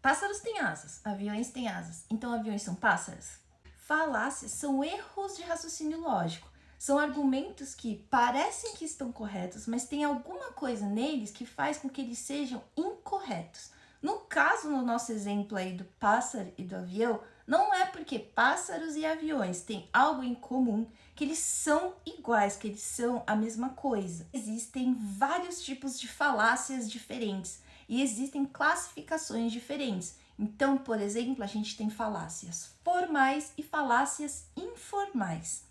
Pássaros têm asas, aviões têm asas, então aviões são pássaros? Falácias são erros de raciocínio lógico. São argumentos que parecem que estão corretos, mas tem alguma coisa neles que faz com que eles sejam incorretos. No caso, no nosso exemplo aí do pássaro e do avião, não é porque pássaros e aviões têm algo em comum que eles são iguais, que eles são a mesma coisa. Existem vários tipos de falácias diferentes e existem classificações diferentes. Então, por exemplo, a gente tem falácias formais e falácias informais.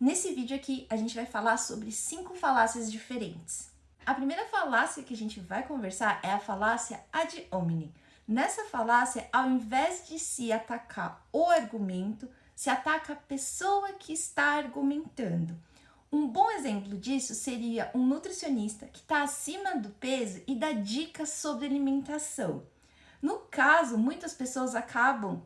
Nesse vídeo aqui, a gente vai falar sobre 5 falácias diferentes. A primeira falácia que a gente vai conversar é a falácia ad hominem. Nessa falácia, ao invés de se atacar o argumento, se ataca a pessoa que está argumentando. Um bom exemplo disso seria um nutricionista que está acima do peso e dá dicas sobre alimentação. No caso, muitas pessoas acabam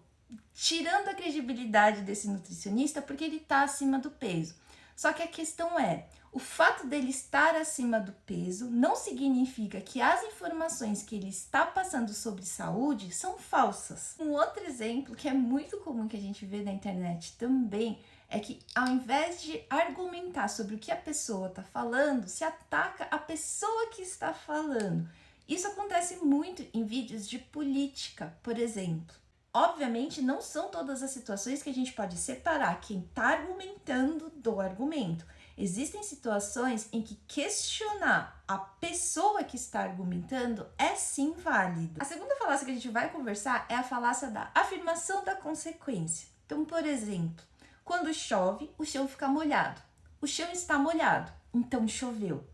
tirando a credibilidade desse nutricionista porque ele está acima do peso. Só que a questão é, o fato dele estar acima do peso não significa que as informações que ele está passando sobre saúde são falsas. Um outro exemplo que é muito comum que a gente vê na internet também é que ao invés de argumentar sobre o que a pessoa está falando, se ataca a pessoa que está falando. Isso acontece muito em vídeos de política, por exemplo. Obviamente, não são todas as situações que a gente pode separar quem está argumentando do argumento. Existem situações em que questionar a pessoa que está argumentando é sim válido. A segunda falácia que a gente vai conversar é a falácia da afirmação da consequência. Então, por exemplo, quando chove, o chão fica molhado. O chão está molhado, então choveu.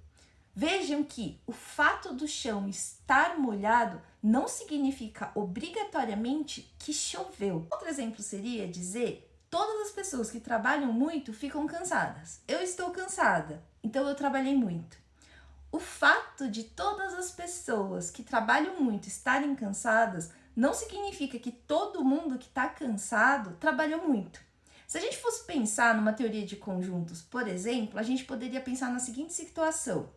Vejam que o fato do chão estar molhado não significa obrigatoriamente que choveu. Outro exemplo seria dizer: todas as pessoas que trabalham muito ficam cansadas. Eu estou cansada, então eu trabalhei muito. O fato de todas as pessoas que trabalham muito estarem cansadas não significa que todo mundo que está cansado trabalhou muito. Se a gente fosse pensar numa teoria de conjuntos, por exemplo, a gente poderia pensar na seguinte situação.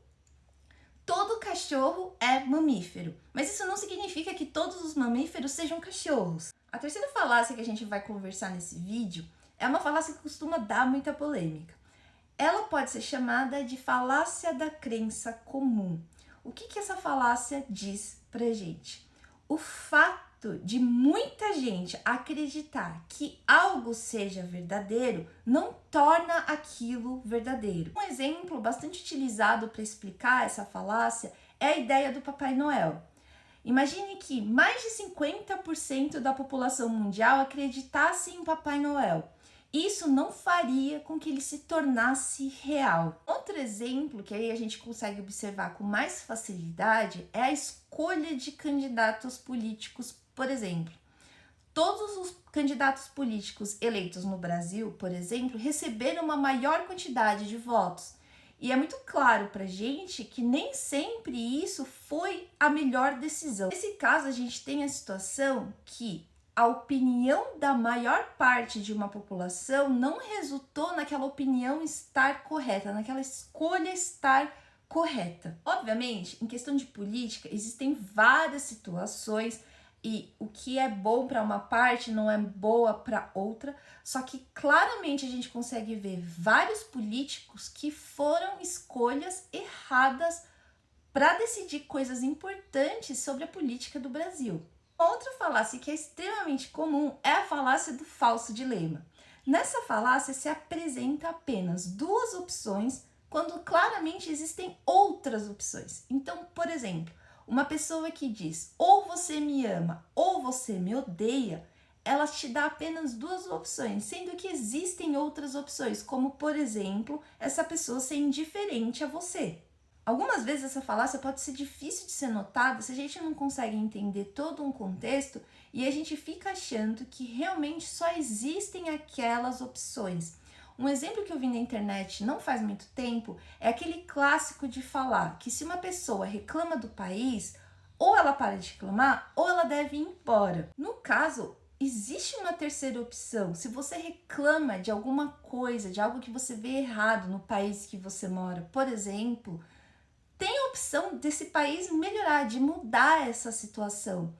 Todo cachorro é mamífero, mas isso não significa que todos os mamíferos sejam cachorros. A terceira falácia que a gente vai conversar nesse vídeo é uma falácia que costuma dar muita polêmica. Ela pode ser chamada de falácia da crença comum. O que essa falácia diz pra gente? O fato de muita gente acreditar que algo seja verdadeiro não torna aquilo verdadeiro. Um exemplo bastante utilizado para explicar essa falácia é a ideia do Papai Noel. Imagine que mais de 50% da população mundial acreditasse em Papai Noel. Isso não faria com que ele se tornasse real. Outro exemplo que aí a gente consegue observar com mais facilidade é a escolha de candidatos políticos, por exemplo. Todos os candidatos políticos eleitos no Brasil, por exemplo, receberam uma maior quantidade de votos. E é muito claro pra gente que nem sempre isso foi a melhor decisão. Nesse caso, a gente tem a situação que a opinião da maior parte de uma população não resultou naquela opinião estar correta, naquela escolha estar correta. Obviamente, em questão de política, existem várias situações e o que é bom para uma parte não é boa para outra, só que claramente a gente consegue ver vários políticos que foram escolhas erradas para decidir coisas importantes sobre a política do Brasil. Outra falácia que é extremamente comum é a falácia do falso dilema. Nessa falácia se apresenta apenas duas opções quando claramente existem outras opções. Então, por exemplo, uma pessoa que diz ou você me ama ou você me odeia, ela te dá apenas duas opções, sendo que existem outras opções, como por exemplo, essa pessoa ser indiferente a você. Algumas vezes essa falácia pode ser difícil de ser notada se a gente não consegue entender todo um contexto e a gente fica achando que realmente só existem aquelas opções. Um exemplo que eu vi na internet não faz muito tempo é aquele clássico de falar que se uma pessoa reclama do país, ou ela para de reclamar ou ela deve ir embora. No caso, existe uma terceira opção. Se você reclama de alguma coisa, de algo que você vê errado no país que você mora, por exemplo, tem a opção desse país melhorar, de mudar essa situação.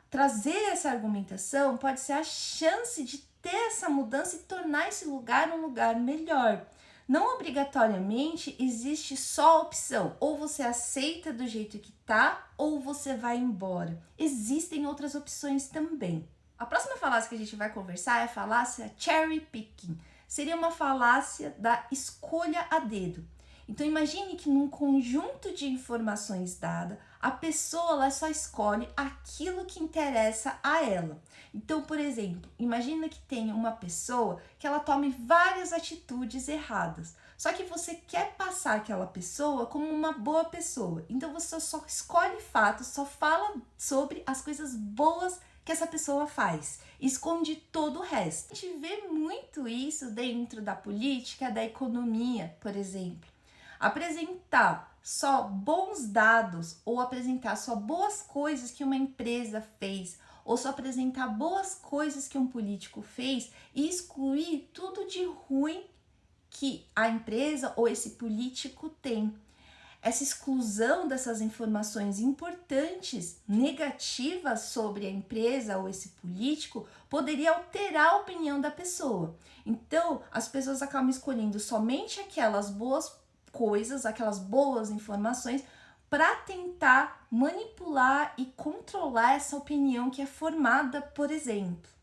trazer essa argumentação pode ser a chance de ter essa mudança e tornar esse lugar um lugar melhor. Não obrigatoriamente existe só a opção, ou você aceita do jeito que tá, ou você vai embora. Existem outras opções também. A próxima falácia que a gente vai conversar é a falácia cherry picking. Seria uma falácia da escolha a dedo. Então imagine que num conjunto de informações dadas, a pessoa ela só escolhe aquilo que interessa a ela. Então, por exemplo, imagina que tem uma pessoa que ela tome várias atitudes erradas. Só que você quer passar aquela pessoa como uma boa pessoa. Então você só escolhe fatos, só fala sobre as coisas boas que essa pessoa faz, esconde todo o resto. A gente vê muito isso dentro da política, da economia, por exemplo. Apresentar só bons dados ou apresentar só boas coisas que uma empresa fez ou só apresentar boas coisas que um político fez e excluir tudo de ruim que a empresa ou esse político tem. Essa exclusão dessas informações importantes, negativas sobre a empresa ou esse político, poderia alterar a opinião da pessoa. Então, as pessoas acabam escolhendo somente aquelas boas coisas, aquelas boas informações, para tentar manipular e controlar essa opinião que é formada, por exemplo.